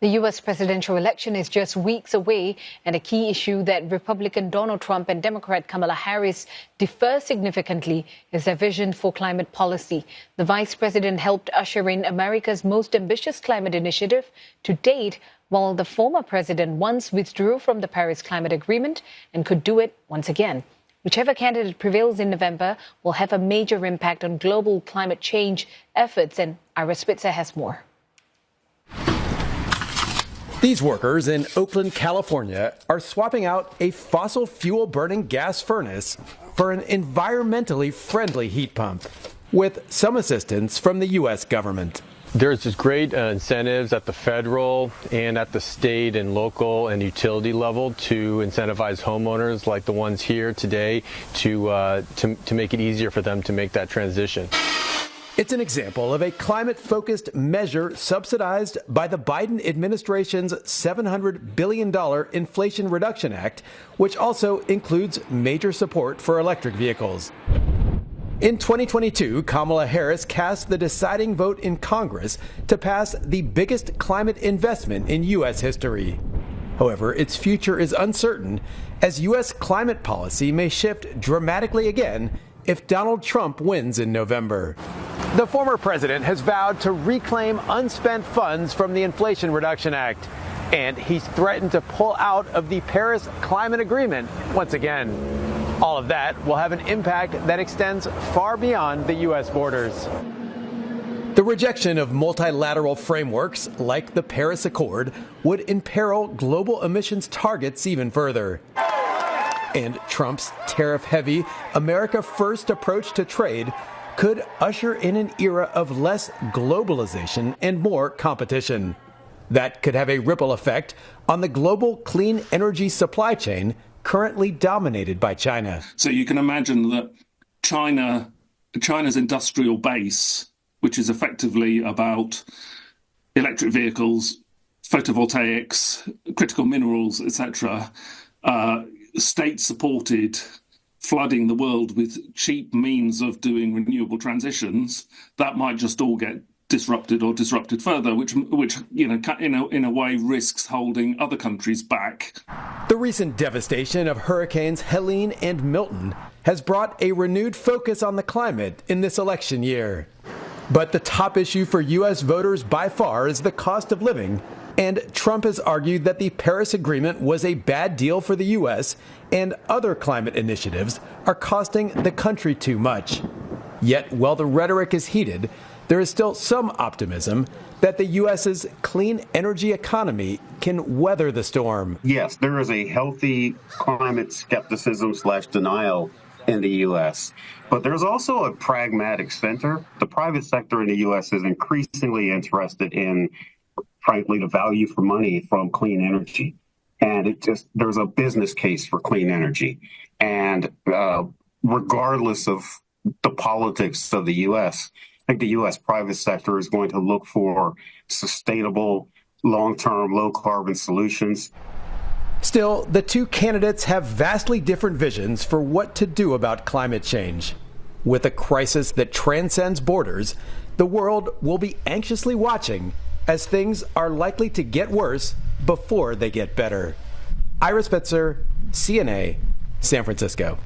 The U.S. presidential election is just weeks away, and a key issue that Republican Donald Trump and Democrat Kamala Harris differ significantly is their vision for climate policy. The vice president helped usher in America's most ambitious climate initiative to date, while the former president once withdrew from the Paris Climate Agreement and could do it once again. Whichever candidate prevails in November will have a major impact on global climate change efforts, and Ira Spitzer has more. These workers in Oakland, California, are swapping out a fossil fuel burning gas furnace for an environmentally friendly heat pump, with some assistance from the U.S. government. There's just great incentives at the federal and at the state and local and utility level to incentivize homeowners like the ones here today to make it easier for them to make that transition. It's an example of a climate-focused measure subsidized by the Biden administration's $700 billion Inflation Reduction Act, which also includes major support for electric vehicles. In 2022, Kamala Harris cast the deciding vote in Congress to pass the biggest climate investment in U.S. history. However, its future is uncertain, as U.S. climate policy may shift dramatically again if Donald Trump wins in November. The former president has vowed to reclaim unspent funds from the Inflation Reduction Act, and he's threatened to pull out of the Paris Climate Agreement once again. All of that will have an impact that extends far beyond the U.S. borders. The rejection of multilateral frameworks like the Paris Accord would imperil global emissions targets even further. And Trump's tariff-heavy, America-first approach to trade could usher in an era of less globalization and more competition. That could have a ripple effect on the global clean energy supply chain currently dominated by China. So you can imagine that China's industrial base, which is effectively about electric vehicles, photovoltaics, critical minerals, etc., state-supported, flooding the world with cheap means of doing renewable transitions, that might just all get disrupted or disrupted further, which in a way risks holding other countries back. The recent devastation of Hurricanes Helene and Milton has brought a renewed focus on the climate in this election year. But the top issue for U.S. voters by far is the cost of living, and Trump has argued that the Paris Agreement was a bad deal for the U.S. and other climate initiatives are costing the country too much. Yet, while the rhetoric is heated, there is still some optimism that the U.S.'s clean energy economy can weather the storm. Yes, there is a healthy climate skepticism/denial in the U.S., but there's also a pragmatic center. The private sector in the U.S. is increasingly interested in, frankly, the value for money from clean energy. And there's a business case for clean energy. And regardless of the politics of the U.S., I think the U.S. private sector is going to look for sustainable, long-term, low-carbon solutions. Still, the two candidates have vastly different visions for what to do about climate change. With a crisis that transcends borders, the world will be anxiously watching as things are likely to get worse before they get better. Ira Spitzer, CNA, San Francisco.